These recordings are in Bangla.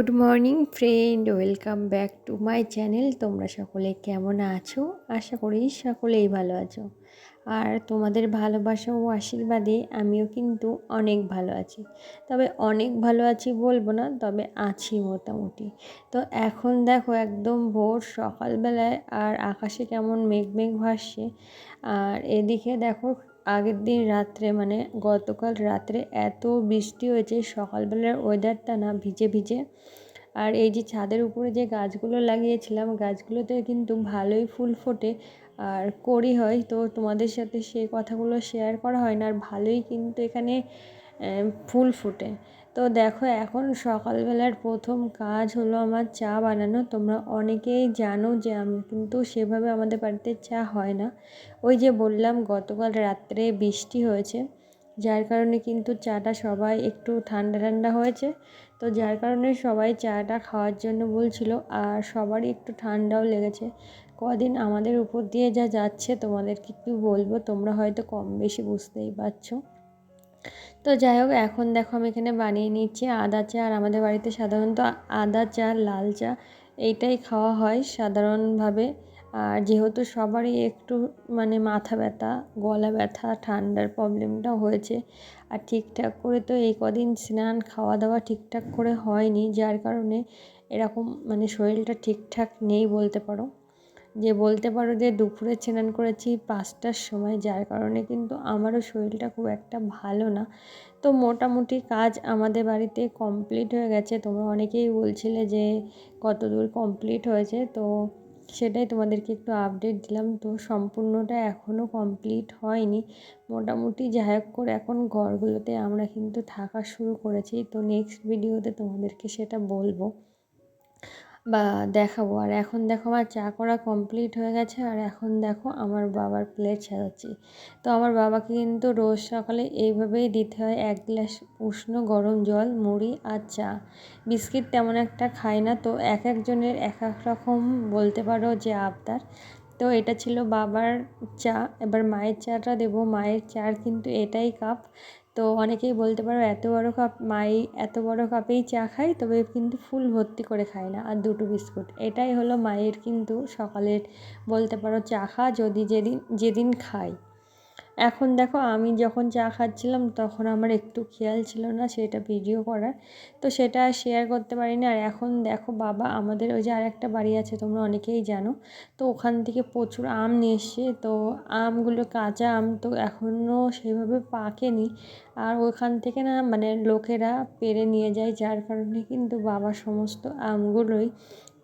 Good morning friend, welcome back to my channel. তোমরা সকলে কেমন আছো? আশা করি সকলেই ভালো আছো। আর তোমাদের ভালোবাসা ও আশীর্বাদে আমিও কিন্তু অনেক ভালো আছি। তবে অনেক ভালো আছি বলবো না, তবে আছি মোটামুটি। তো এখন দেখো একদম ভোর সকালবেলায়, আর আকাশে কেমন মেঘ মেঘ ভাসছে। আর এদিকে দেখো আগের দিন রাত্রে মানে গতকাল রাত্রে এত বৃষ্টি হয়েছে, সকালবেলার ওয়েদারটা না ভিজে ভিজে। আর এই যে ছাদের উপরে যে গাছগুলো লাগিয়েছিলাম, গাছগুলোতে কিন্তু ভালোই ফুল ফোটে আর কড়ি হয়। তো তোমাদের সাথে সেই কথাগুলো শেয়ার করা হয় না, আর ভালোই কিন্তু এখানে ফুল ফোটে। তো দেখো এখন সকালবেলার প্রথম কাজ হলো আমার চা বানানো। তোমরা অনেকেই জানো যে আমি কিন্তু সেভাবে আমাদের বাড়িতে চা হয় না। ওই যে বললাম গতকাল রাত্রে বৃষ্টি হয়েছে, যার কারণে কিন্তু চাটা সবাই একটু ঠান্ডা ঠান্ডা হয়েছে। তো যার কারণে সবাই চাটা খাওয়ার জন্য বলছিল, আর সবারই একটু ঠান্ডাও লেগেছে। কদিন আমাদের উপর দিয়ে যা যাচ্ছে তোমাদেরকে একটু বলবো, তোমরা হয়তো কম বেশি বুঝতেই পারছো। তো যাই হোক, এখন দেখো আমি এখানে বানিয়ে নিচ্ছি আদা চা। আর আমাদের বাড়িতে সাধারণত আদা চা, লাল চা এইটাই খাওয়া হয় সাধারণভাবে। আর যেহেতু সবারই একটু মানে মাথা ব্যথা, গলা ব্যথা, ঠান্ডার প্রবলেমটাও হয়েছে, আর ঠিকঠাক করে তো এই কদিন স্নান খাওয়া দাওয়া ঠিকঠাক করে হয়নি, যার কারণে এরকম মানে শরীরটা ঠিকঠাক নেই বলতে পারো। বলতে পারো যে দুপুরে স্নান করেছি 5টার সময়, যার কারণে কিন্তু আমারও শরীরটা খুব একটা ভালো না। তো মোটামুটি কাজ আমাদের বাড়িতে কমপ্লিট হয়ে গেছে। তোমরা অনেকেই বলছিলে যে কত দূর কমপ্লিট হয়েছে, তো সেটাই তোমাদেরকে একটু আপডেট দিলাম। তো সম্পূর্ণটা এখনও কমপ্লিট হয়নি। মোটামুটি যাই হোক করে এখন ঘরগুলোতে আমরা কিন্তু থাকা শুরু করেছি। তো নেক্সট ভিডিওতে তোমাদেরকে সেটা বলবো বা দেখাবো। আর এখন দেখো আমার চা করা কমপ্লিট হয়ে গেছে, আর এখন দেখো আমার বাবার প্লেট সাজাচ্ছি। তো আমার বাবাকে কিন্তু রোজ সকালে এইভাবেই দিতে হয় 1 গ্লাস উষ্ণ গরম জল, মুড়ি আর চা। বিস্কিট তেমন একটা খায় না, তো এক একজনের এক এক রকম বলতে পারো যে আবদার। তো এটা ছিল বাবার চা। এবার মায়ের চাটা দেবো। মায়ের চার কিন্তু এটাই কাপ। তো অনেকেই বলতে পারো এত বড় কাপ, মাই এত বড় কাপেই চা খাই, তবে কিন্তু ফুল ভর্তি করে খায় না। আর 2টো বিস্কুট, এটাই হলো মায়ের কিন্তু সকালের বলতে পারো চা খাওয়া, যদি যেদিন যেদিন খাই। এখন দেখো আমি যখন চা খাচ্ছিলাম তখন আমার একটু খেয়াল ছিল না সেটা ভিডিও করার, তো সেটা শেয়ার করতে পারিনি। আর এখন দেখো বাবা আমাদের ওই যে আরেকটা বাড়ি আছে, তোমরা অনেকেই জানো, তো ওখান থেকে প্রচুর আম নিয়ে এসছে। তো আমগুলো কাঁচা আম, তো এখনও সেভাবে পাকেনি। আর ওখান থেকে না মানে লোকেরা পেড়ে নিয়ে যায়, যার কারণে কিন্তু বাবা সমস্ত আমগুলোই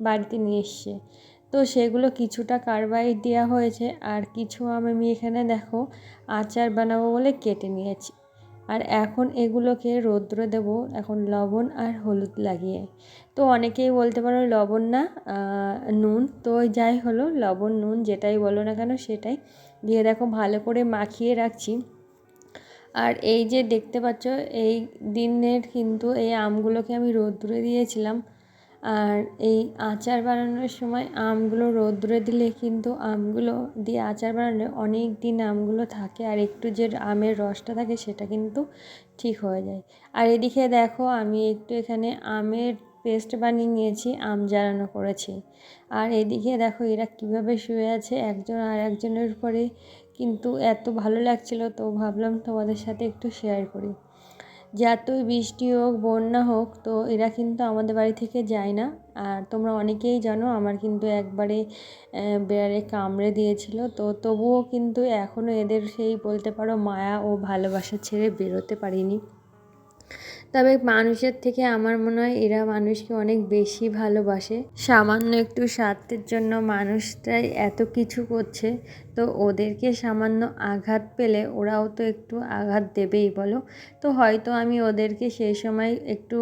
বাড়িতে নিয়ে এসছে। তো সেগুলো কিছুটা কার্বাইড দেওয়া হয়েছে, আর কিছু আম আমি এখানে দেখো আচার বানাবো বলে কেটে নিয়েছি। আর এখন এগুলোকে রৌদ্রে দেব, এখন লবণ আর হলুদ লাগিয়ে। তো অনেকেই বলতে পারো লবণ না নুন, তো যাই হলো লবণ নুন যেটাই বলো না কেন সেটাই দিয়ে দেখো ভালো করে মাখিয়ে রাখছি। আর এই যে দেখতে পাচ্ছ এই দিনের কিন্তু এই আমগুলোকে আমি রৌদ্রে দিয়েছিলাম। আর এই আচার বানানোর সময় আমগুলো রৌদ্রে দিলে কিন্তু আমগুলো দিয়ে আচার বানালে অনেক দিন আমগুলো থাকে, আর একটু যে আমের রসটা থাকে সেটা কিন্তু ঠিক হয়ে যায়। আর এদিকে দেখো আমি একটু এখানে আমের পেস্ট বানিয়ে নিয়েছি, আম জ্বালানো করেছি। আর এদিকে দেখো এরা কিভাবে শুয়ে আছে একজন আর একজনের উপরে, কিন্তু এত ভালো লাগছিল, তো ভাবলাম তোমাদের সাথে একটু শেয়ার করি। যতই বৃষ্টি হোক, বন্যা হোক, তো এরা কিন্তু আমাদের বাড়ি থেকে যায় না। আর তোমরা অনেকেই জানো আমার কিন্তু একবারে বেড়ালে কামড়ে দিয়েছিল, তো তবুও কিন্তু এখনও এদের সেই বলতে পারো মায়া ও ভালোবাসা ছেড়ে বেরোতে পারিনি। তবে মানুষের থেকে আমার মনে হয় এরা মানুষকে অনেক বেশি ভালোবাসে। সামান্য একটু স্বার্থের জন্য মানুষটাই এত কিছু করছে, তো ওদেরকে সামান্য আঘাত পেলে ওরাও তো একটু আঘাত দেবেই বলো। তো হয়তো আমি ওদেরকে সেই সময় একটু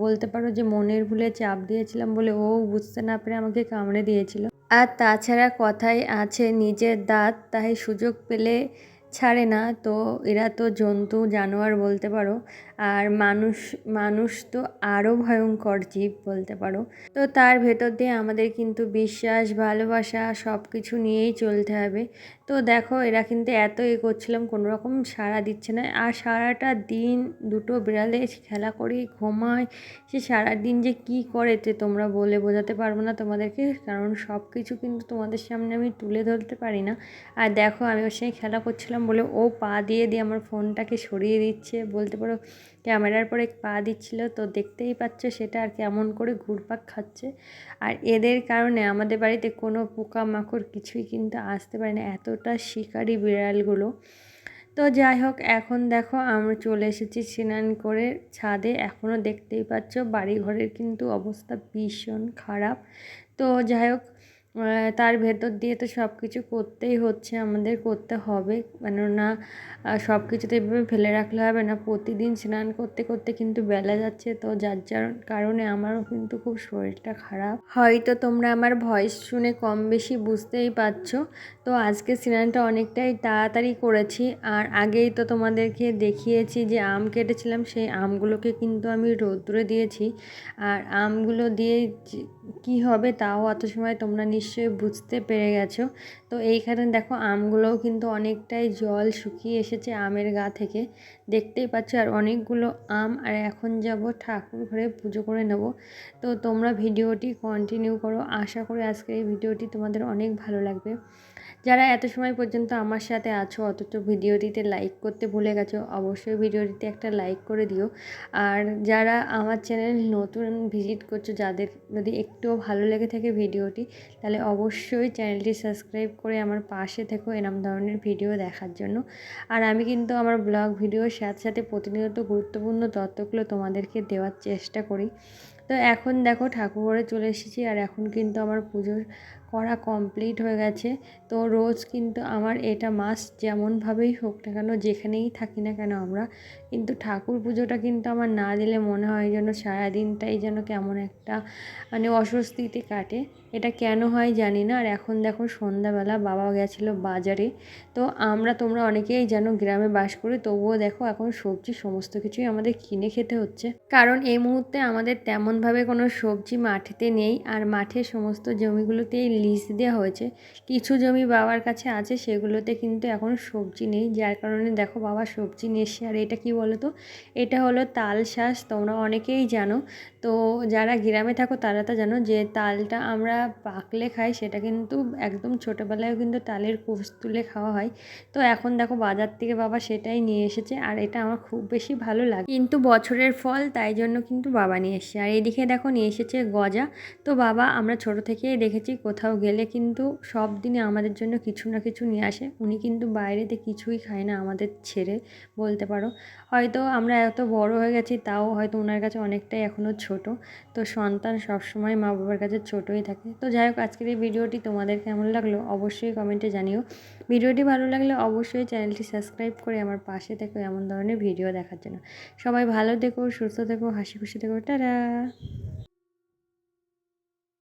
বলতে পারো যে মনের ভুলে চাপ দিয়েছিলাম বলে ও বুঝতে না পেরে আমাকে কামড়ে দিয়েছিল। আর তাছাড়া কথাই আছে নিজের দাঁত তাই সুযোগ পেলে ছাড়ে না। তো এরা তো জন্তু জানোয়ার বলতে পারো, আর মানুষ মানুষ তো আরও ভয়ঙ্কর জীব বলতে পারো। তো তার ভেতর দিয়ে আমাদের কিন্তু বিশ্বাস, ভালোবাসা সব কিছু নিয়েই চলতে হবে। তো দেখো এরা কিন্তু এত করছিলাম, কোনো রকম সাড়া দিচ্ছে না। আর সারাটা দিন দুটো বিড়ালে খেলা করে ঘুমায়, সে সারাদিন যে কি করে তো তোমরা বলে বোঝাতে পারবো না তোমাদেরকে, কারণ সব কিছু কিন্তু তোমাদের সামনে আমি তুলে ধরতে পারি না। আর দেখো আমি ওর সঙ্গে খেলা করছিলাম বলে ও পা দিয়ে দিয়ে আমার ফোনটাকে সরিয়ে দিচ্ছে, বলতে পারো ক্যামেরার পরে পা দিচ্ছিল, তো দেখতেই পাচ্ছ সেটা আর কেমন করে ঘুরপাক খাচ্ছে। আর এদের কারণে আমাদের বাড়িতে কোনো পোকামাকড় কিছুই কিন্তু আসতে পারে না, এতটা শিকারি বিড়ালগুলো। তো যাই হোক, এখন দেখো আমরা চলে এসেছি স্নান করে ছাদে। এখনও দেখতেই পাচ্ছ বাড়িঘরের কিন্তু অবস্থা ভীষণ খারাপ। তো যাই হোক, তার ভেতর দিয়ে তো সব কিছু করতেই হচ্ছে, আমাদের করতে হবে, কেননা সব কিছু তো এভাবে ফেলে রাখলে হবে না। প্রতিদিন স্নান করতে করতে কিন্তু বেলা যাচ্ছে, তো যার যার কারণে আমারও কিন্তু খুব শরীরটা খারাপ। হয়তো তোমরা আমার ভয়েস শুনে কম বেশি বুঝতেই পারছো। তো আজকে স্নানটা অনেকটাই তাড়াতাড়ি করেছি। আর আগেই তো তোমাদেরকে দেখিয়েছি যে আম কেটেছিলাম, সেই আমগুলোকে কিন্তু আমি রোদ্রে দিয়েছি। আর আমগুলো দিয়ে কি হবে তাও অত সময় তোমরা নিশ্চয়ই বুঝতে পেরে গেছো। তো এইখানে দেখো আমগুলোও কিন্তু অনেকটাই জল শুকিয়ে এসেছে আমের গা থেকে, দেখতেই পাচ্ছ। আর অনেকগুলো আম, আর এখন যাব ঠাকুর ঘরে পুজো করে নেব। তো তোমরা ভিডিওটি কন্টিনিউ করো, আশা করি আজকের এই ভিডিওটি তোমাদের অনেক ভালো লাগবে। যারা এত সময় পর্যন্ত আমার সাথে আছো অথচ ভিডিওটিতে লাইক করতে ভুলে গেছো, অবশ্যই ভিডিওটিতে একটা লাইক করে দিও। আর যারা আমার চ্যানেল নতুন ভিজিট করছো, যাদের যদি একটুও ভালো লেগে থাকে ভিডিওটি, তাহলে অবশ্যই চ্যানেলটি সাবস্ক্রাইব করে আমার পাশে থেকো এরম ধরনের ভিডিও দেখার জন্য। আর আমি কিন্তু আমার ব্লগ ভিডিওর সাথে সাথে প্রতিনিয়ত গুরুত্বপূর্ণ তথ্যগুলো তোমাদেরকে দেওয়ার চেষ্টা করি। তো এখন দেখো ঠাকুরঘরে চলে এসেছি, আর এখন কিন্তু আমার পুজো করা কমপ্লিট হয়ে গেছে। তো রোজ কিন্তু আমার এটা মাস্ট, যেমনভাবেই হোক না কেন, যেখানেই থাকি না কেন আমরা, কিন্তু ঠাকুর পুজোটা কিন্তু আমার না দিলে মনে হয় যেন সারাদিনটাই যেন কেমন একটা মানে অস্বস্তিতে কাটে। এটা কেন হয় জানি না। আর এখন দেখো সন্ধ্যাবেলা বাবা গেছিলো বাজারে। তো তোমরা অনেকেই জানো গ্রামে বাস করি, তবুও দেখো এখন সবজি সমস্ত কিছুই আমাদের কিনে খেতে হচ্ছে, কারণ এই মুহূর্তে আমাদের তেমনভাবে কোনো সবজি মাঠেতে নেই। আর মাঠের সমস্ত জমিগুলোতেই লিজ দেওয়া হয়েছে, কিছু জমি বাবার কাছে আছে, সেগুলোতে কিন্তু এখন সবজি নেই, যার কারণে দেখো বাবা সবজি নিয়ে এসে। আর এটা কি বলো তো, এটা হলো তাল শাঁস, তোমরা অনেকেই জানো। তো যারা গ্রামে থাকো তারা তো জানো যে তালটা আমরা পাকলে খাই, সেটা কিন্তু একদম ছোটোবেলায়ও কিন্তু তালের কুচ তুলে খাওয়া হয়। তো এখন দেখো বাজার থেকে বাবা সেটাই নিয়ে এসেছে, আর এটা আমার খুব বেশি ভালো লাগে, কিন্তু বছরের ফল তাই জন্য কিন্তু বাবা নিয়ে এসেছে। আর এইদিকে দেখো নিয়ে এসেছে গজা। তো বাবা আমরা ছোট থেকেই দেখেছি কোথাও গেলে কিন্তু সব দিনে আমাদের জন্য কিছু না কিছু নিয়ে আসে। উনি কিন্তু বাইরেতে কিছুই খায় না আমাদের ছেড়ে, বলতে পারো। হয়তো আমরা এত বড় হয়ে গেছি, তাও হয়তো ওনার কাছে অনেকটাই এখনও ছোট। তো সন্তান সবসময় মা বাবার কাছে ছোটই থাকে। তো যাই হোক, আজকের এই ভিডিওটি তোমাদের কেমন লাগলো অবশ্যই কমেন্টে জানিও। ভিডিওটি ভালো লাগলে অবশ্যই চ্যানেলটি সাবস্ক্রাইব করে আমার পাশে থেকো এমন ধরনের ভিডিও দেখার জন্য। সবাই ভালো থেকো, সুস্থ থেকো, হাসি খুশি থেকো, টাটা।